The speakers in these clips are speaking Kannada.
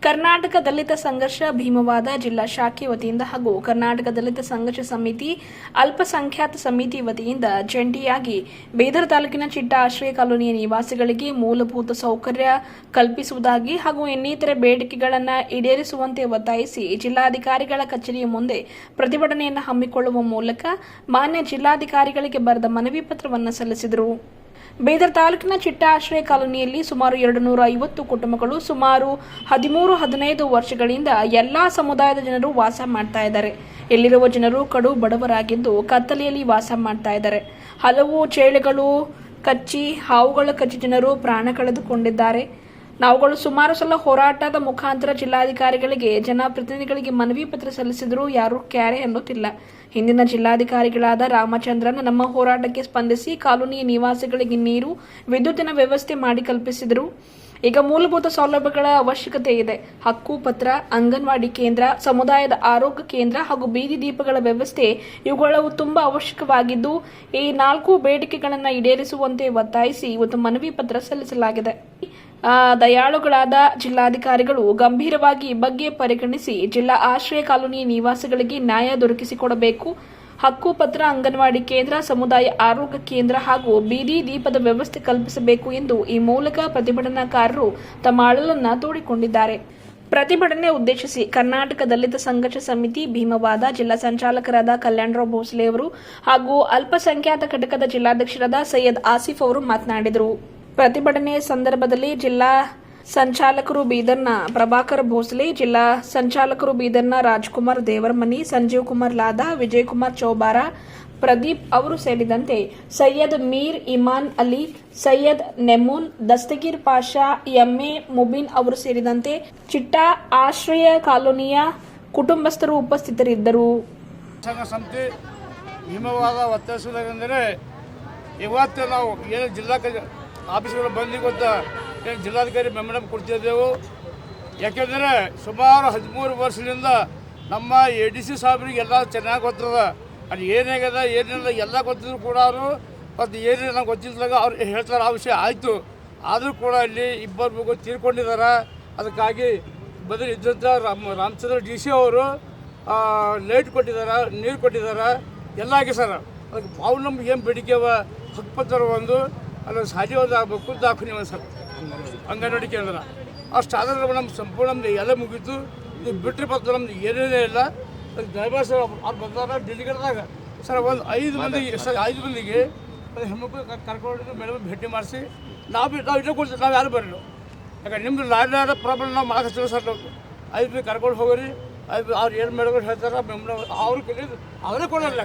ಕರ್ನಾಟಕ ದಲಿತ ಸಂಘರ್ಷ ಭೀಮವಾದ ಜಿಲ್ಲಾ ಶಾಖೆ ವತಿಯಿಂದ ಹಾಗೂ ಕರ್ನಾಟಕ ದಲಿತ ಸಂಘರ್ಷ ಸಮಿತಿ ಅಲ್ಪಸಂಖ್ಯಾತ ಸಮಿತಿ ವತಿಯಿಂದ ಜಂಟಿಯಾಗಿ ಬೀದರ್ ತಾಲೂಕಿನ ಚಿಟ್ಟ ಆಶ್ರಯ ಕಾಲೋನಿಯ ನಿವಾಸಿಗಳಿಗೆ ಮೂಲಭೂತ ಸೌಕರ್ಯ ಕಲ್ಪಿಸುವುದಾಗಿ ಹಾಗೂ ಇನ್ನಿತರೆ ಬೇಡಿಕೆಗಳನ್ನು ಈಡೇರಿಸುವಂತೆ ಒತ್ತಾಯಿಸಿ ಜಿಲ್ಲಾಧಿಕಾರಿಗಳ ಕಚೇರಿಯ ಮುಂದೆ ಪ್ರತಿಭಟನೆಯನ್ನು ಹಮ್ಮಿಕೊಳ್ಳುವ ಮೂಲಕ ಮಾನ್ಯ ಜಿಲ್ಲಾಧಿಕಾರಿಗಳಿಗೆ ಬರೆದ ಮನವಿ ಪತ್ರವನ್ನು ಸಲ್ಲಿಸಿದರು. ಬೀದರ್ ತಾಲೂಕಿನ ಚಿಟ್ಟ ಆಶ್ರಯ ಕಾಲೋನಿಯಲ್ಲಿ ಸುಮಾರು 250 ಕುಟುಂಬಗಳು ಸುಮಾರು 13-15 ವರ್ಷಗಳಿಂದ ಎಲ್ಲಾ ಸಮುದಾಯದ ಜನರು ವಾಸ ಮಾಡ್ತಾ ಇದ್ದಾರೆ. ಇಲ್ಲಿರುವ ಜನರು ಕಡು ಬಡವರಾಗಿದ್ದು ಕತ್ತಲೆಯಲ್ಲಿ ವಾಸ ಮಾಡ್ತಾ ಇದ್ದಾರೆ. ಹಲವು ಚೇಳುಗಳು ಕಚ್ಚಿ ಹಾವುಗಳ ಕಚ್ಚಿ ಜನರು ಪ್ರಾಣ ಕಳೆದುಕೊಂಡಿದ್ದಾರೆ. ನಾವುಗಳು ಸುಮಾರು ಸಲ ಹೋರಾಟದ ಮುಖಾಂತರ ಜಿಲ್ಲಾಧಿಕಾರಿಗಳಿಗೆ ಜನಪ್ರತಿನಿಧಿಗಳಿಗೆ ಮನವಿ ಪತ್ರ ಸಲ್ಲಿಸಿದರೂ ಯಾರೂ ಕ್ಯಾರೆ ಅನ್ನುತ್ತಿಲ್ಲ. ಹಿಂದಿನ ಜಿಲ್ಲಾಧಿಕಾರಿಗಳಾದ ರಾಮಚಂದ್ರನ್ ನಮ್ಮ ಹೋರಾಟಕ್ಕೆ ಸ್ಪಂದಿಸಿ ಕಾಲೋನಿಯ ನಿವಾಸಿಗಳಿಗೆ ನೀರು, ವಿದ್ಯುತ್ತಿನ ವ್ಯವಸ್ಥೆ ಮಾಡಿ ಕಲ್ಪಿಸಿದರು. ಈಗ ಮೂಲಭೂತ ಸೌಲಭ್ಯಗಳ ಅವಶ್ಯಕತೆ ಇದೆ. ಹಕ್ಕು ಪತ್ರ, ಅಂಗನವಾಡಿ ಕೇಂದ್ರ, ಸಮುದಾಯದ ಆರೋಗ್ಯ ಕೇಂದ್ರ ಹಾಗೂ ಬೀದಿ ದೀಪಗಳ ವ್ಯವಸ್ಥೆ ಇವುಗಳು ತುಂಬಾ ಅವಶ್ಯಕವಾಗಿದ್ದು ಈ 4 ಬೇಡಿಕೆಗಳನ್ನು ಈಡೇರಿಸುವಂತೆ ಒತ್ತಾಯಿಸಿ ಇವತ್ತು ಮನವಿ ಪತ್ರ ಸಲ್ಲಿಸಲಾಗಿದೆ. ದಯಾಳುಗಳಾದ ಜಿಲ್ಲಾಧಿಕಾರಿಗಳು ಗಂಭೀರವಾಗಿ ಈ ಬಗ್ಗೆ ಪರಿಗಣಿಸಿ ಜಿಲ್ಲಾ ಆಶ್ರಯ ಕಾಲೋನಿಯ ನಿವಾಸಿಗಳಿಗೆ ನ್ಯಾಯ ದೊರಕಿಸಿಕೊಡಬೇಕು. ಹಕ್ಕು ಪತ್ರ, ಅಂಗನವಾಡಿ ಕೇಂದ್ರ, ಸಮುದಾಯ ಆರೋಗ್ಯ ಕೇಂದ್ರ ಹಾಗೂ ಬೀದಿ ದೀಪದ ವ್ಯವಸ್ಥೆ ಕಲ್ಪಿಸಬೇಕು ಎಂದು ಈ ಮೂಲಕ ಪ್ರತಿಭಟನಾಕಾರರು ತಮ್ಮ ಅಳಲನ್ನು ತೋಡಿಕೊಂಡಿದ್ದಾರೆ. ಪ್ರತಿಭಟನೆ ಉದ್ದೇಶಿಸಿ ಕರ್ನಾಟಕ ದಲಿತ ಸಂಘರ್ಷ ಸಮಿತಿ ಭೀಮವಾದ ಜಿಲ್ಲಾ ಸಂಚಾಲಕರಾದ ಕಲ್ಯಾಣರಾವ್ ಭೋಸಲೆ ಅವರು ಹಾಗೂ ಅಲ್ಪಸಂಖ್ಯಾತ ಘಟಕದ ಜಿಲ್ಲಾಧ್ಯಕ್ಷರಾದ ಸೈಯದ್ ಆಸಿಫ್ ಅವರು ಮಾತನಾಡಿದರು. ಪ್ರತಿಭಟನೆಯ ಸಂದರ್ಭದಲ್ಲಿ ಜಿಲ್ಲಾ ಸಂಚಾಲಕರು ಬೀದರ್ನ ಪ್ರಭಾಕರ್ ಭೋಸಲೆ, ಜಿಲ್ಲಾ ಸಂಚಾಲಕರು ಬೀದರ್ನ ರಾಜ್ಕುಮಾರ್ ದೇವರಮನಿ, ಸಂಜೀವ್ ಕುಮಾರ್ ಲಾದಾ, ವಿಜಯ್ ಕುಮಾರ್ ಚೌಬಾರ, ಪ್ರದೀಪ್ ಅವರು ಸೇರಿದಂತೆ ಸೈಯದ್ ಮೀರ್ ಇಮಾನ್ ಅಲಿ, ಸೈಯದ್ ನೆಮೂನ್, ದಸ್ತಗೀರ್ ಪಾಷಾ, ಎಂಎ ಮುಬಿನ್ ಅವರು ಸೇರಿದಂತೆ ಚಿಟ್ಟ ಆಶ್ರಯ ಕಾಲೋನಿಯ ಕುಟುಂಬಸ್ಥರು ಉಪಸ್ಥಿತರಿದ್ದರು. ಸಮಿತಿ ಭೀಮವಾದ ಒತ್ತಾಯಿಸುವುದೆಂದರೆ ಇವತ್ತು ನಾವು ಏನು ಜಿಲ್ಲಾ ಆಫೀಸ್ಗಳು ಬಂದು ಗೊತ್ತಾ ಏನು ಜಿಲ್ಲಾಧಿಕಾರಿ ಮೆಮೊರಂ ಕೊಡ್ತಿದ್ದೆವು. ಯಾಕೆಂದರೆ ಸುಮಾರು 13 ವರ್ಷದಿಂದ ನಮ್ಮ ADC ಸಾಹೇಬ್ರಿಗೆ ಎಲ್ಲ ಚೆನ್ನಾಗಿ ಗೊತ್ತದ. ಅದು ಏನಾಗ್ಯದ ಏನಿಲ್ಲ ಎಲ್ಲ ಗೊತ್ತಿದ್ರು ಕೂಡ ಅವರು ಮತ್ತು ಏನಿಲ್ಲ ಗೊತ್ತಿದ್ದಾಗ ಅವ್ರು ಹೇಳ್ತಾರೆ ಆ ವಿಷಯ ಆಯಿತು. ಆದರೂ ಕೂಡ ಇಲ್ಲಿ ಇಬ್ಬರು ತೀರ್ಕೊಂಡಿದ್ದಾರೆ. ಅದಕ್ಕಾಗಿ ಬದಲು ಇದ್ದಂಥ ರಾಮಚಂದ್ರ DC ಅವರು ಲೈಟ್ ಕೊಟ್ಟಿದ್ದಾರೆ, ನೀರು ಕೊಟ್ಟಿದ್ದಾರೆ, ಎಲ್ಲ ಆಗಿ ಸರ್. ಅದಕ್ಕೆ ಅವ್ರು ನಮ್ಗೆ ಏನು ಬೇಡಿಕೆ ಹಕ್ಕುಪತ್ರ ಒಂದು ಅಲ್ಲ ಸಾಧ್ಯ ಒಂದು ಆಗಬೇಕು, ದಾಖಲೆ ಒಂದು ಸರ್ ಅಂಗನವಾಡಿ ಕೇಂದ್ರ ಅಷ್ಟಾದ್ರೆ ನಮ್ಮ ಸಂಪೂರ್ಣ ನಮ್ದು ಎಲ್ಲ ಮುಗೀತು. ಇದು ಬಿಟ್ಟರೆ ಮತ್ತು ನಮ್ದು ಏನೇನೇ ಇಲ್ಲ. ಅದಕ್ಕೆ ದಯಮಾಡಿ ಸರ್ ಅವ್ರು ಬಂದಾರ ಡೆಲಿಗೇಟ್ದಾಗ ಸರ್ ಒಂದು 5 ಮಂದಿಗೆ ಹೆಣ್ಮಕ್ಳು ಕರ್ಕೊಂಡು ಮೇಡಮ್ ಭೇಟಿ ಮಾಡಿಸಿ ನಾವು ಇಲ್ಲೇ ಕೊಡ್ತೀವಿ. ನಾವು ಯಾರು ಬರಲು ಯಾಕಂದ್ರೆ ನಿಮ್ಮದು ಲಾಡ್ ಪ್ರಾಬ್ಲಮ್ ನಾವು ಮಾತಾಡ್ತೀವಿ ಸರ್. ನಾವು 5 ಮಂದಿ ಕರ್ಕೊಂಡು ಹೋಗೋರಿ. ಅವ್ರು ಏನು ಮೇಡಮ್ ಹೇಳ್ತಾರೆ ಅವ್ರು ಕಲಿಯೋದು ಅವರೇ ಕೊಡೋಲ್ಲ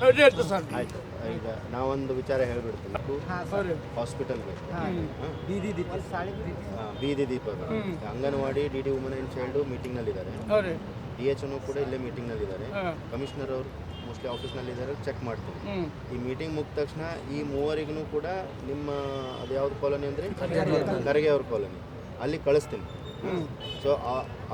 ಇಲ್ಲೇ ಇರ್ತದೆ ಸರ್. ಈಗ ನಾವೊಂದು ವಿಚಾರ ಹೇಳ್ಬಿಡ್ತೀವಿ. ಹಾಸ್ಪಿಟಲ್ಗೆ ಬೀದಿ ದೀಪ, anganwadi, DD woman and child ಮೀಟಿಂಗ್ನಲ್ಲಿದ್ದಾರೆ. DHನು ಕೂಡ ಇಲ್ಲೇ ಮೀಟಿಂಗ್ನಲ್ಲಿದ್ದಾರೆ. ಕಮಿಷನರ್ ಅವರು ಮೋಸ್ಟ್ಲಿ ಆಫೀಸ್ನಲ್ಲಿದ್ದಾರೆ, ಚೆಕ್ ಮಾಡ್ತೀವಿ. ಈ ಮೀಟಿಂಗ್ ಮುಗಿದ ತಕ್ಷಣ ಈ ಮೂವರಿಗೂ ಕೂಡ ನಿಮ್ಮ ಅದು ಯಾವ್ದು ಕಾಲೋನಿ ಅಂದರೆ ಖರ್ಗೆ ಅವ್ರ ಕಾಲೋನಿ ಅಲ್ಲಿ ಕಳಿಸ್ತೀನಿ. ಸೊ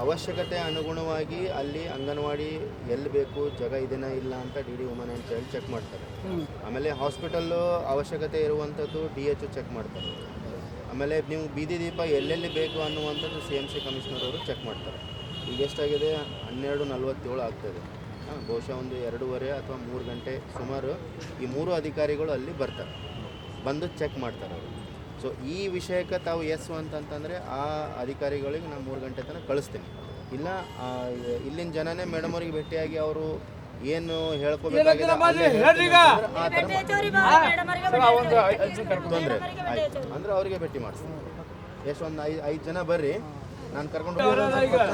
ಅವಶ್ಯಕತೆ ಅನುಗುಣವಾಗಿ ಅಲ್ಲಿ ಅಂಗನವಾಡಿ ಎಲ್ಲಿ ಬೇಕು ಜಾಗ ಇದನ್ನ ಇಲ್ಲ ಅಂತ DD woman and child check ಮಾಡ್ತಾರೆ. ಆಮೇಲೆ ಹಾಸ್ಪಿಟಲ್ಲು ಅವಶ್ಯಕತೆ ಇರುವಂಥದ್ದು DH ಚೆಕ್ ಮಾಡ್ತಾರೆ. ಆಮೇಲೆ ನೀವು ಬೀದಿ ದೀಪ ಎಲ್ಲೆಲ್ಲಿ ಬೇಕು ಅನ್ನುವಂಥದ್ದು CMC ಕಮಿಷನರ್ ಅವರು ಚೆಕ್ ಮಾಡ್ತಾರೆ. ಈಗ ಎಷ್ಟಾಗಿದೆ 12:47 ಆಗ್ತಾಯಿದೆ. ಬಹುಶಃ ಒಂದು 2:30 ಅಥವಾ 3 ಗಂಟೆ ಸುಮಾರು ಈ 3 ಅಧಿಕಾರಿಗಳು ಅಲ್ಲಿ ಬರ್ತಾರೆ, ಬಂದು ಚೆಕ್ ಮಾಡ್ತಾರೆ ಅವರು. ಸೊ ಈ ವಿಷಯಕ್ಕೆ ತಾವು ಎಸ್ ಅಂತಂತಂದರೆ ಆ ಅಧಿಕಾರಿಗಳಿಗೆ ನಾನು 3 ಗಂಟೆ ತನಕ ಕಳಿಸ್ತೀನಿ. ಇಲ್ಲ ಇಲ್ಲಿನ ಜನನೇ ಮೇಡಮ್ ಅವ್ರಿಗೆ ಭೇಟಿಯಾಗಿ ಅವರು ಏನು ಹೇಳ್ಕೋಬೇಕಾಗಿದೆ ತೊಂದರೆ ಆಯ್ತು ಅಂದರೆ ಅವರಿಗೆ ಭೇಟಿ ಮಾಡಿಸ್ತೀನಿ. ಎಷ್ಟು ಒಂದು 5 ಜನ ಬರ್ರಿ, ನಾನು ಕರ್ಕೊಂಡು ಬರ್ತಾರೆ.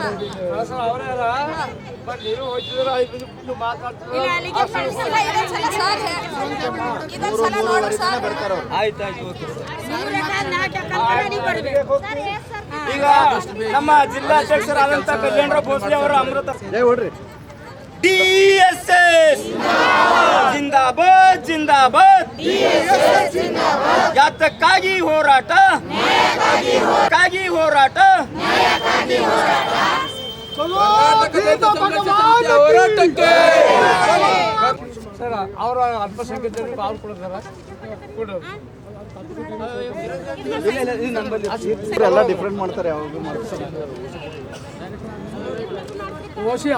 ಈಗ ನಮ್ಮ ಜಿಲ್ಲಾಧ್ಯಕ್ಷರಾದಂಥ ಕಲ್ಯಾಣರಾವ್ ಭೋಸಲೆ ಅವರು ಅಮೃತ DSS ಜಿಂದಾಬಾದ್ ಜಿಂದಾಬಾದ್. ಯಾತಕ್ಕಾಗಿ ಹೋರಾಟ, ಹೋರಾಟ ಹೋರಾಟಕ್ಕೆ ಸರ್ ಅವರ ಅಲ್ಪಸಂಖ್ಯಾತರಿಗೆ ಅವ್ರು ಕೊಡ್ತಾರೆ. ಎಲ್ಲ ಡಿಫ್ರೆಂಟ್ ಮಾಡ್ತಾರೆ, ಯಾವಾಗ ಮಾಡ್ತಾರೆ. ಓಸಿ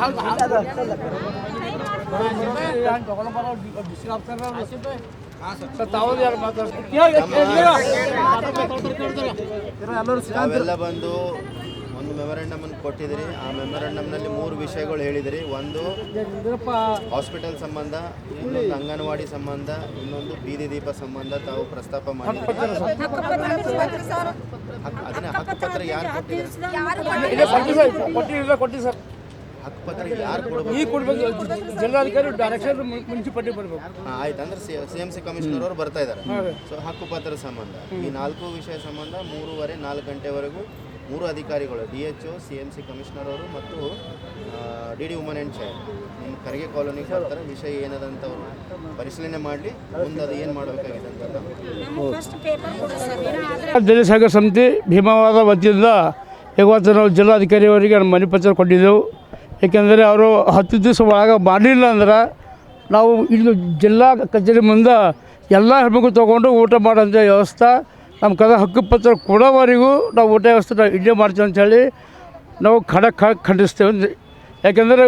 ತಾವೆಲ್ಲ ಬಂದು ಒಂದು ಮೆಮೊರಂಡಮ್ ಅನ್ನು ಕೊಟ್ಟಿದ್ದೀರಿ. ಆ ಮೆಮೊರಂಡಮ್ನಲ್ಲಿ 3 ವಿಷಯಗಳು ಹೇಳಿದಿರಿ. ಒಂದು ಹಾಸ್ಪಿಟಲ್ ಸಂಬಂಧ, ಇನ್ನೊಂದು ಅಂಗನವಾಡಿ ಸಂಬಂಧ, ಇನ್ನೊಂದು ಬೀದಿ ದೀಪ ಸಂಬಂಧ ತಾವು ಪ್ರಸ್ತಾಪ ಮಾಡಿದ್ದೀರಿ. ಅದನ್ನ ಹಕ್ಕುಪತ್ರ ಯಾರು ಕೊಟ್ಟಿದ್ದೀರಿ? ಕೊಟ್ಟಿ ಸರ್. ಹಕ್ಕುಪತ್ರ ಯಾರು ಕೊಡಬೇಕು? ಈಗ ಕೊಡ್ಬೇಕು, ಜಿಲ್ಲಾಧಿಕಾರಿ ಡೈರೆಕ್ಷನ್ ಮುನ್ಸಿಪಾಲಿಟಿ ಬರಬೇಕು. ಆಯ್ತು, ಅಂದ್ರೆ CMC ಕಮಿಷನರ್ ಅವರು ಬರ್ತಾ ಇದ್ದಾರೆ. ಸೊ ಹಕ್ಕುಪತ್ರ ಸಂಬಂಧ ಈ 4 ವಿಷಯ ಸಂಬಂಧ 3:30-4 ಗಂಟೆವರೆಗೂ 3 ಅಧಿಕಾರಿಗಳು DHO, CMC ಕಮಿಷನರ್ ಅವರು ಮತ್ತು DD ವುಮನ್ ಆ್ಯಂಡ್ ಚೈಲ್ಡ್ ನಿಮ್ಮ ಖರ್ಗೆ ಕಾಲೋನಿಗೆ ಬರ್ತಾರೆ. ವಿಷಯ ಏನದಂತ ಅವರು ಪರಿಶೀಲನೆ ಮಾಡಲಿ, ಮುಂದೆ ಅದು ಏನು ಮಾಡಬೇಕಾಗಿದೆ ಅಂತ. ದಲಿತ ಸಂಘ ಸಮಿತಿ ಭೀಮವಾದ ವತಿಯಿಂದ ಇವತ್ತು ನಾವು ಜಿಲ್ಲಾಧಿಕಾರಿ ಅವರಿಗೆ ಮನವಿ ಪತ್ರ ಕೊಟ್ಟಿದ್ದೆವು. ಏಕೆಂದರೆ ಅವರು 10 ದಿವಸ ಒಳಗೆ ಮಾಡಲಿಲ್ಲ ಅಂದ್ರೆ ನಾವು ಇಲ್ಲಿ ಜಿಲ್ಲಾ ಕಚೇರಿ ಮುಂದೆ ಎಲ್ಲ ಹೆಣ್ಮಕ್ಳು ತೊಗೊಂಡು ಊಟ ಮಾಡೋಂಥ ವ್ಯವಸ್ಥೆ ನಮ್ಮ ಹಕ್ಕುಪತ್ರ ಕೊಡೋವರೆಗೂ ನಾವು ಊಟ ವ್ಯವಸ್ಥೆ ನಾವು ಇಲ್ಲೇ ಮಾಡ್ತೀವಿ ಅಂಥೇಳಿ ನಾವು ಖಂಡಿಸ್ತೇವೆ. ಯಾಕೆಂದರೆ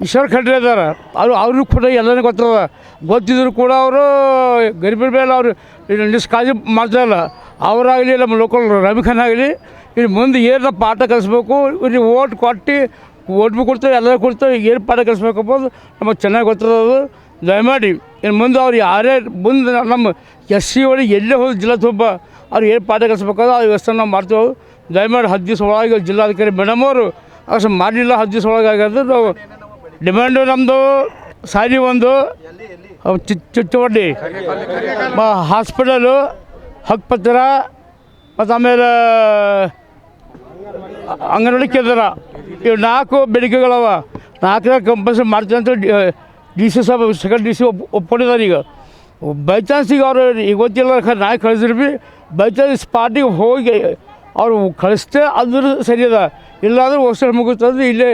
ಈಶ್ವರ ಖಂಡ್ರೆ ಇದ್ದಾರೆ, ಅವ್ರಿಗೂ ಕೂಡ ಎಲ್ಲನೂ ಗೊತ್ತಿದ್ರು ಕೂಡ ಅವರು ಗರೀಬರ ಮೇಲೆ ಅವರು ನಿಷ್ಕಾಳಜಿ ಮಾಡ್ತಾಯಿಲ್ಲ. ಅವರಾಗಲಿ ನಮ್ಮ ಲೋಕಲ್ ರಮಿಖಾನ್ ಆಗಲಿ ಇಲ್ಲಿ ಮುಂದೆ ಏನು ಪಾಠ ಕಲಿಸ್ಬೇಕು, ಇಲ್ಲಿ ಓಟ್ ಭೀ ಕೊಡ್ತೇವೆ, ಎಲ್ಲರೂ ಕೊಡ್ತೇವೆ, ಏನು ಪಾಠ ಕಲಿಸ್ಬೇಕು ಅಂಬೋದು ನಮಗೆ ಚೆನ್ನಾಗಿ ಗೊತ್ತಿರೋದು. ದಯಮಾಡಿ ಇನ್ನು ಮುಂದೆ ಅವ್ರು ಯಾರೇ ಮುಂದೆ ನಮ್ಮ SC ಒಳಗೆ ಎಲ್ಲೇ ಹೋಗಿ ಜಿಲ್ಲಾ ತುಂಬ ಅವ್ರು ಏನು ಪಾಠ ಕಲಿಸ್ಬೇಕಾದ್ರೆ ಆ ವ್ಯವಸ್ಥೆ ನಾವು ಮಾಡ್ತೇವೆ. ದಯಮಾಡಿ 10 ದಿವಸ ಒಳಗೆ ಜಿಲ್ಲಾಧಿಕಾರಿ ಮೇಡಮ್ ಅವರು ಅಷ್ಟು ಮಾಡಲಿಲ್ಲ. 10 ದಿವಸ ಒಳಗೆ ಆಗಿದ್ರೆ ನಾವು ಡಿಮ್ಯಾಂಡು ನಮ್ಮದು ಸಾಲಿ ಒಂದು ಚುಚ್ಚುವಡ್ಡಿ ಹಾಸ್ಪಿಟಲು, ಹಕ್ಕುಪತ್ರ ಮತ್ತು ಆಮೇಲೆ ಅಂಗನವಾಡಿ ಕೇಂದ್ರ, ಇವು 4 ಬೇಡಿಕೆಗಳವ. 4 ಕಂಪಲ್ಸರಿ ಮಾಡ್ತೀವಿ ಅಂತ DC ಸಾಹೇಬ್ ಸೆಕೆಂಡ್ DC ಒಪ್ಕೊಂಡಿದ್ದಾರೆ. ಈಗ ಬೈ ಚಾನ್ಸ್ ಈಗ ಅವರು ಈಗ ಗೊತ್ತಿಲ್ಲ ನಾಯಿ ಕಳಿಸಿದ್ರು ಭೀ ಬೈ ಚಾನ್ಸ್ ಸ್ಪಾಟಿಗೆ ಹೋಗಿ ಅವರು ಕಳಿಸ್ತೇ ಅದ್ರ ಸರಿ ಅದ. ಇಲ್ಲಾಂದ್ರೆ ವರ್ಷ ಮುಗಿಸ್ತಂದ್ರೆ ಇಲ್ಲೇ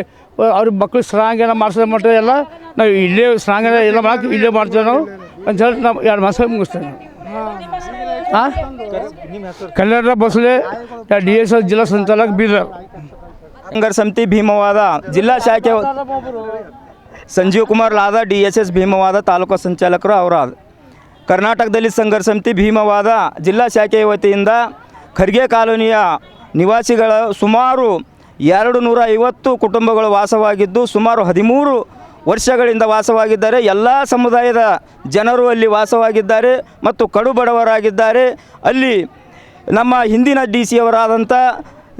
ಅವ್ರ ಮಕ್ಕಳು ಸ್ನಾನ ಮಾಡಿಸೋ ಮಟ್ಟ ಎಲ್ಲ ನಾವು ಇಲ್ಲೇ ಸ್ನಾನ ಎಲ್ಲ ಮಾಡಕ್ಕೆ ಇಲ್ಲೇ ಮಾಡ್ತೇವೆ ನಾವು ಅಂಥೇಳಿ ನಾವು 2 ಮಾಸ ಮುಗಿಸ್ತೇವೆ. ಹಾಂ, ಕಲ್ಯಾಣ ಬಸಳೆ DSS ಜಿಲ್ಲಾ ಸಂಚಾಲಕ ಬೀದರ್. ಸಂಘರ್ಷ ಸಮಿತಿ ಭೀಮವಾದ ಜಿಲ್ಲಾ ಶಾಖೆ ಸಂಜೀವ್ ಕುಮಾರ್ ಲಾದ DSS ಭೀಮವಾದ ತಾಲೂಕು ಸಂಚಾಲಕರು ಅವರಾದ. ಕರ್ನಾಟಕದಲ್ಲಿ ಸಂಘರ್ಷ ಸಮಿತಿ ಭೀಮವಾದ ಜಿಲ್ಲಾ ಶಾಖೆಯ ವತಿಯಿಂದ ಖರ್ಗೆ ಕಾಲೋನಿಯ ನಿವಾಸಿಗಳ ಸುಮಾರು 250 ಕುಟುಂಬಗಳು ವಾಸವಾಗಿದ್ದು ಸುಮಾರು 13 ವರ್ಷಗಳಿಂದ ವಾಸವಾಗಿದ್ದಾರೆ. ಎಲ್ಲ ಸಮುದಾಯದ ಜನರು ಅಲ್ಲಿ ವಾಸವಾಗಿದ್ದಾರೆ ಮತ್ತು ಕಡು ಬಡವರಾಗಿದ್ದಾರೆ. ಅಲ್ಲಿ ನಮ್ಮ ಹಿಂದಿನ DC ಅವರಾದಂಥ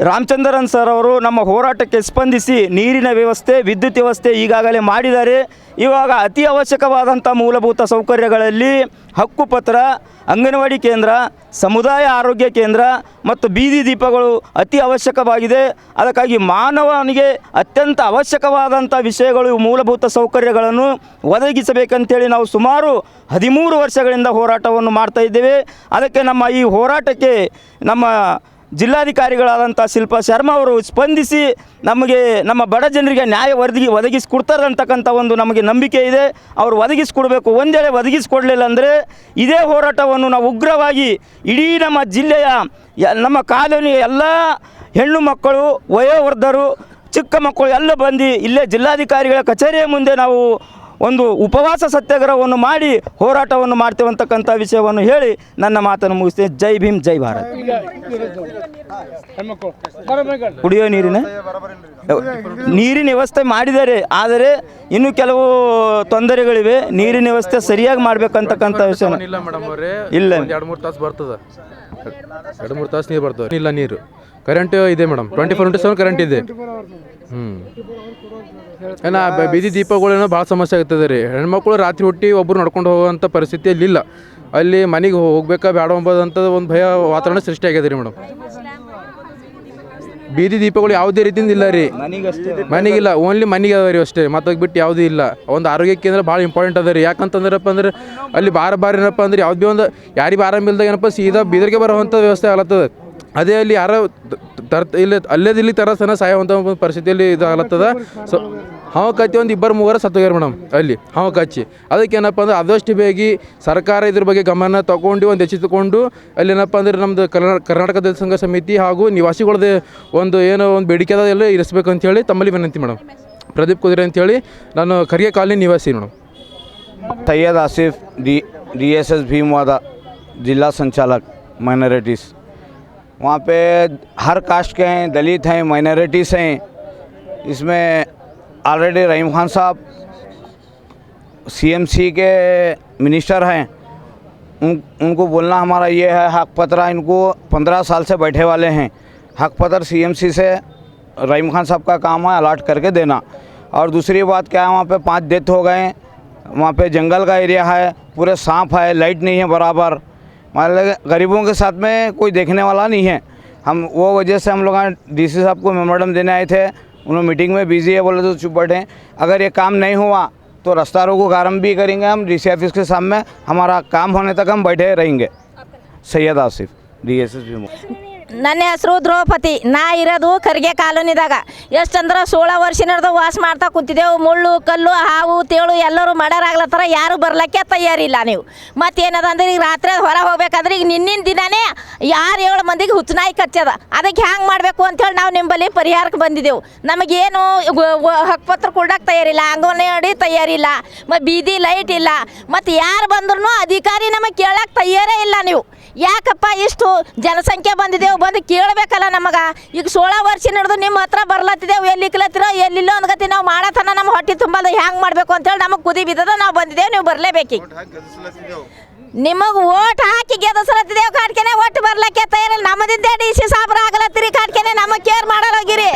ರಾಮಚಂದ್ರನ್ ಸರ್ ಅವರು ನಮ್ಮ ಹೋರಾಟಕ್ಕೆ ಸ್ಪಂದಿಸಿ ನೀರಿನ ವ್ಯವಸ್ಥೆ, ವಿದ್ಯುತ್ ವ್ಯವಸ್ಥೆ ಈಗಾಗಲೇ ಮಾಡಿದ್ದಾರೆ. ಇವಾಗ ಅತಿ ಅವಶ್ಯಕವಾದಂಥ ಮೂಲಭೂತ ಸೌಕರ್ಯಗಳಲ್ಲಿ ಹಕ್ಕುಪತ್ರ, ಅಂಗನವಾಡಿ ಕೇಂದ್ರ, ಸಮುದಾಯ ಆರೋಗ್ಯ ಕೇಂದ್ರ ಮತ್ತು ಬೀದಿ ದೀಪಗಳು ಅತಿ ಅವಶ್ಯಕವಾಗಿದೆ. ಅದಕ್ಕಾಗಿ ಮಾನವನಿಗೆ ಅತ್ಯಂತ ಅವಶ್ಯಕವಾದಂಥ ವಿಷಯಗಳು, ಮೂಲಭೂತ ಸೌಕರ್ಯಗಳನ್ನು ಒದಗಿಸಬೇಕಂತೇಳಿ ನಾವು ಸುಮಾರು 13 ವರ್ಷಗಳಿಂದ ಹೋರಾಟವನ್ನು ಮಾಡ್ತಾ ಇದ್ದೇವೆ. ಅದಕ್ಕೆ ನಮ್ಮ ಈ ಹೋರಾಟಕ್ಕೆ ನಮ್ಮ ಜಿಲ್ಲಾಧಿಕಾರಿಗಳಾದಂಥ ಶಿಲ್ಪಾ ಶರ್ಮಾ ಅವರು ಸ್ಪಂದಿಸಿ ನಮಗೆ ನಮ್ಮ ಬಡ ಜನರಿಗೆ ನ್ಯಾಯ ಒದಗಿಸಿಕೊಡ್ತಾರೆ ಅಂತಕ್ಕಂಥ ಒಂದು ನಮಗೆ ನಂಬಿಕೆ ಇದೆ. ಅವರು ಒದಗಿಸಿಕೊಡ್ಬೇಕು. ಒಂದೇಳೆ ಒದಗಿಸಿಕೊಡಲಿಲ್ಲ ಅಂದರೆ ಇದೇ ಹೋರಾಟವನ್ನು ನಾವು ಉಗ್ರವಾಗಿ ಇಡೀ ನಮ್ಮ ಜಿಲ್ಲೆಯ ನಮ್ಮ ಕಾಲೋನಿಯ ಎಲ್ಲ ಹೆಣ್ಣು ಮಕ್ಕಳು, ವಯೋವೃದ್ಧರು, ಚಿಕ್ಕ ಮಕ್ಕಳು ಎಲ್ಲ ಬಂದು ಇಲ್ಲೇ ಜಿಲ್ಲಾಧಿಕಾರಿಗಳ ಕಚೇರಿಯ ಮುಂದೆ ನಾವು ಒಂದು ಉಪವಾಸ ಸತ್ಯಾಗ್ರಹವನ್ನು ಮಾಡಿ ಹೋರಾಟವನ್ನು ಮಾಡ್ತೇವೆ ಅಂತಕ್ಕಂಥ ವಿಷಯವನ್ನು ಹೇಳಿ ನನ್ನ ಮಾತನ್ನು ಮುಗಿಸ್ತೇನೆ. ಜೈ ಭೀಮ್, ಜೈ ಭಾರತ್. ಕುಡಿಯೋ ನೀರಿನ ವ್ಯವಸ್ಥೆ ಮಾಡಿದ್ದಾರೆ, ಆದರೆ ಇನ್ನೂ ಕೆಲವು ತೊಂದರೆಗಳಿವೆ. ನೀರಿನ ವ್ಯವಸ್ಥೆ ಸರಿಯಾಗಿ ಮಾಡ್ಬೇಕಂತಕ್ಕಂಥ ವಿಷಯ ಇಲ್ಲ ಮೇಡಮ್ ಅವರೇ. ಇಲ್ಲ, 2-3 ತಾಸು ಬರ್ತದೆ, 2-3 ತಾಸು ನೀರು ಬರ್ತದೆ. ಇಲ್ಲ ನೀರು ಕರೆಂಟ್ ಇದೆ ಮೇಡಮ್, 24/7 ಕರೆಂಟ್ ಇದೆ. ಏನ ಬೀದಿ ದೀಪಗಳೇನೋ ಭಾಳ ಸಮಸ್ಯೆ ಆಗ್ತದೆ ರೀ. ಹೆಣ್ಮಕ್ಳು ರಾತ್ರಿ ಹುಟ್ಟಿ ಒಬ್ಬರು ನಡ್ಕೊಂಡು ಹೋಗುವಂಥ ಪರಿಸ್ಥಿತಿಯಲ್ಲಿ ಇಲ್ಲ. ಅಲ್ಲಿ ಮನೆಗೆ ಹೋಗ್ಬೇಕಾ ಬೇಡ ಎಂಬುದಂಥ ಒಂದು ಭಯ ವಾತಾವರಣ ಸೃಷ್ಟಿ ಆಗಿದೆ ರೀ ಮೇಡಮ್. ಬೀದಿ ದೀಪಗಳು ಯಾವುದೇ ರೀತಿಯಿಂದ ಇಲ್ಲ ರೀ, ಮನೆಗಿಲ್ಲ, ಓನ್ಲಿ ಮನೆಗೆ ಅದ ರೀ ಅಷ್ಟೇ, ಮತ್ತೋಗಿ ಬಿಟ್ಟು ಯಾವುದೂ ಇಲ್ಲ. ಒಂದು ಆರೋಗ್ಯ ಕೇಂದ್ರ ಭಾಳ ಇಂಪಾರ್ಟೆಂಟ್ ಅದ ರೀ. ಯಾಕಂತಂದ್ರಪ್ಪ ಅಂದ್ರೆ ಅಲ್ಲಿ ಬಾರ ಏನಪ್ಪ ಅಂದ್ರೆ ಯಾವ್ದು ಭೀ ಒಂದು ಯಾರಿಗೆ ಆರಾಮಿಲ್ದಾಗ ಏನಪ್ಪ ಸೀದಾ ಬೀದರ್ಗೆ ಬರೋವಂಥ ವ್ಯವಸ್ಥೆ ಆಗ್ಲತ್ತದ. ಅದೇ ಅಲ್ಲಿ ಯಾರೋ ಇಲ್ಲಿ ತರಸನ ಸಾಯುವಂಥ ಒಂದು ಪರಿಸ್ಥಿತಿಯಲ್ಲಿ ಇದಾಗ್ಲತ್ತದ. ಸೊ ಹಾವು ಕಚ್ಚಿ ಒಂದು 2-3 ಸತ್ತೋಗ್ಯಾರ ಮೇಡಮ್ ಅಲ್ಲಿ ಹಾವು ಕಚ್ಚಿ. ಅದಕ್ಕೇನಪ್ಪ ಅಂದ್ರೆ ಆದಷ್ಟು ಬೇಗ ಸರ್ಕಾರ ಇದ್ರ ಬಗ್ಗೆ ಗಮನ ತಗೊಂಡು ಒಂದು ಎಚ್ಚೆತ್ತುಕೊಂಡು ಅಲ್ಲಿ ಏನಪ್ಪ ಅಂದ್ರೆ ನಮ್ಮದು ಕರ್ನಾಟಕ ದಲಿತ ಸಂಘ ಸಮಿತಿ ಹಾಗೂ ನಿವಾಸಿಗಳದ್ದು ಒಂದು ಏನೋ ಒಂದು ಬೇಡಿಕೆ ಎಲ್ಲ ಇರಿಸ್ಬೇಕಂತೇಳಿ ತಮ್ಮಲ್ಲಿ ವಿನಂತಿ ಮೇಡಮ್. ಪ್ರದೀಪ್ ಕುದುರೆ ಅಂತೇಳಿ ನಾನು ಖರ್ಗೆ ಕಾಲನಿ ನಿವಾಸಿ ಮೇಡಮ್. तैयद आसिफ DSS भीमवादा जिला संचालक माइनॉरिटीज़। वहाँ पे हर कास्ट के हैं, दलित हैं, माइनॉरिटीज़ हैं। इसमें ऑलरेडी रहीम खान साहब CMC के मिनिस्टर हैं, उनको बोलना हमारा ये है हक पत्र। इनको 15 साल से बैठे वाले हैं। हक पत्र CMC से रहीम खान साहब का काम है अलाट करके देना। और दूसरी बात क्या है, वहाँ पे 5 डेथ हो गए। वहाँ पे जंगल का एरिया है, पूरे सांप है, लाइट नहीं है बराबर। मतलब गरीबों के साथ में कोई देखने वाला नहीं है। हम वो वजह से हम लोग DC साहब को मेमोरेंडम देने आए थे। उन्होंने मीटिंग में बिजी है बोले तो चुप बैठे। अगर ये काम नहीं हुआ तो रास्ता रोको आरम्भ भी करेंगे हम DC ऑफिस के सामने। हमारा काम होने तक हम बैठे रहेंगे। सैयद आसिफ DSS भीमवादा। ನನ್ನ ಹೆಸರು ದ್ರೌಪದಿ. ನಾ ಇರೋದು ಖರ್ಗೆ ಕಾಲೋನಿದಾಗ. ಎಷ್ಟಂದ್ರೆ 16 ವರ್ಷ ನಡೆದು ವಾಸ ಮಾಡ್ತಾ ಕೂತಿದ್ದೆವು. ಮುಳ್ಳು ಕಲ್ಲು ಹಾವು ತೇಳು ಎಲ್ಲರೂ ಮರ್ಡರ್ ಯಾರು ಬರ್ಲಿಕ್ಕೆ ತಯಾರಿಲ್ಲ ನೀವು. ಮತ್ತೇನದ ಅಂದ್ರೆ ಈಗ ರಾತ್ರಿ ಹೊರ ಹೋಗ್ಬೇಕಂದ್ರೆ ಈಗ ನಿನ್ನಿನ ದಿನನೇ 6-7 ಮಂದಿಗೆ ಹುಚ್ಚನಾಯಿ ಕಚ್ಚದ. ಅದಕ್ಕೆ ಹ್ಯಾಂಗೆ ಮಾಡಬೇಕು ಅಂತೇಳಿ ನಾವು ನಿಂಬಲ್ಲಿ ಪರಿಹಾರಕ್ಕೆ ಬಂದಿದ್ದೆವು. ನಮಗೇನು ಹಕ್ಕುಪತ್ರ ಕೊಡಕ್ಕೆ ತಯಾರಿಲ್ಲ, ಅಂಗನವಾಡಿ ತಯಾರಿಲ್ಲ, ಮತ್ತು ಬೀದಿ ಲೈಟ್ ಇಲ್ಲ, ಮತ್ತು ಯಾರು ಬಂದ್ರೂ ಅಧಿಕಾರಿ ನಮಗೆ ಕೇಳಕ್ಕೆ ತಯಾರೇ ಇಲ್ಲ. ನೀವು ಯಾಕಪ್ಪ ಇಷ್ಟು ಜನಸಂಖ್ಯೆ ಬಂದಿದ್ದೆವು, ಬಂದು ಕೇಳಬೇಕಲ್ಲ ನಮಗೆ. ಈಗ 16 ವರ್ಷ ನಡೆದು ನಿಮ್ಮ ಹತ್ರ ಬರ್ಲತ್ತಿದ್ದೆವು, ಎಲ್ಲಿ ಇಕ್ಲತ್ತಿರೋ ಎಲ್ಲಿಲ್ಲೋ ಅಂದ್ಗತಿ ನಾವು ಮಾಡತನ ನಮ್ಮ ಹೊಟ್ಟೆ ತುಂಬಲ್ಲ ಹ್ಯಾಂಗೆ ಮಾಡಬೇಕು ಅಂತೇಳಿ ನಮಗೆ ಕುದಿ ಬಿದ್ದದ. ನಾವು ಬಂದಿದ್ದೇವೆ, ನೀವು ಬರಲೇಬೇಕು. ನಿಮಗೆ ಓಟ್ ಹಾಕಿ ಗೆದಸಲತ್ತಿದ್ದೇವೆ, ಕಾಡ್ಕೆನೆ ಒಟ್ಟು ಬರ್ಲಿಕ್ಕೆ ತಯಾರಿಲ್ಲ. ನಮ್ಮದಿಂದ DC ಸಾಬ್ರ ಆಗಲತ್ತೀರಿ, ಕಾಡ್ಕೆನೆ ನಮಗೆ ಕೇರ್ ಮಾಡಲ್ಲೋಗಿರಿ.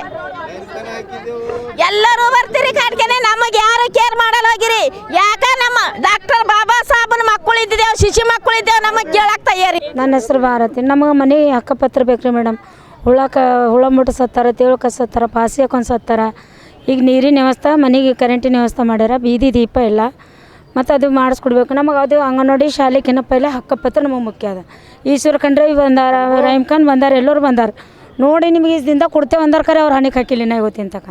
ಎಲ್ಲರೂ ಬರ್ತೀರಿ ಕಾಡ್ಕೆನೆ, ನಮಗೆ ಯಾರು ಕೇರ್ ಮಾಡಲ್ಲೋಗಿರಿ. ಯಾಕ ನಮ್ಮ ಡಾಕ್ಟರ್ ಬಾಬಾ ಸಾಹೇಬನ ಮಕ್ಕಳು ಇದ್ದಿದ್ದೇವೆ, ಶಿಶು ಮಕ್ಕಳು ಇದ್ದೇವೆ, ನಮಗೆ ಕೇಳಕ್ಕೆ ತಯಾರಿ. ನನ್ನ ಹೆಸರು ಭಾರತಿ. ನಮಗೆ ಮನೆ ಹಕ್ಕಪತ್ರ ಬೇಕು ರೀ ಮೇಡಮ್. ಹುಳ ಮುಟ್ಟು ಸತ್ತಾರ, ತೇಳುಕ ಸತ್ತಾರ, ಪಾಸಿ ಹಾಕೊಂಡು ಸತ್ತಾರ. ಈಗ ನೀರಿನ ವ್ಯವಸ್ಥೆ, ಮನೆಗೆ ಕರೆಂಟಿನ ವ್ಯವಸ್ಥೆ ಮಾಡ್ಯಾರ, ಬೀದಿ ದೀಪ ಇಲ್ಲ. ಮತ್ತು ಅದು ಮಾಡಿಸ್ಕೊಡ್ಬೇಕು ನಮಗೆ. ಅದು ಅಂಗನವಾಡಿ ಶಾಲೆಗಿನ್ನ ಪೈಲೆ ಹಕ್ಕಪತ್ರ ನಮಗೆ ಮುಖ್ಯ ಅದ. ಈಶ್ವರ ಖಂಡ್ರೆ ಬಂದಾರ, ರಹೀಮ್ ಖಾನ್ ಬಂದಾರ, ಎಲ್ಲರೂ ಬಂದಾರ ನೋಡಿ. ನಿಮಗೆ ಇದಿಂದ ಕೊಡ್ತೇವೆ ಅಂದಾರ ಕರೆ ಅವ್ರು ಹಣಿಗೆ ಹಾಕಿಲ್ಲ ಇವತ್ತಿನ ತಕ.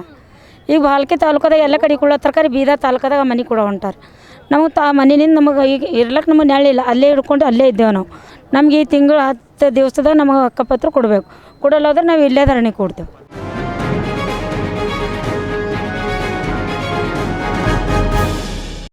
ಈಗ ಭಾಲ್ಕಿ ತಾಲೂಕದಾಗ ಎಲ್ಲ ಕಡೆ ಕೊಡೋ ತರಕಾರಿ ಬೀದರ್ ತಾಲೂಕದಾಗ ಮನೆ ಕೊಡೋ ಹೊಂಟಾರ. ನಮಗೆ ಮನೆಯಿಂದ ನಮಗೆ ಈಗ ಇರ್ಲಕ್ಕೆ ನಮಗೆ ನೆರಳಿಲ್ಲ, ಅಲ್ಲೇ ಹಿಡ್ಕೊಂಡು ಅಲ್ಲೇ ಇದ್ದೇವೆ ನಾವು. ನಮಗೆ ಈ ತಿಂಗಳು 10 ದಿವಸದಾಗ ನಮಗೆ ಹಕ್ಕಪತ್ರ ಕೊಡಬೇಕು. ಕೊಡೋಲ್ಲಾದ್ರೆ ನಾವು ಇಲ್ಲೇ ಧರಣಿ ಕೊಡ್ತೇವೆ.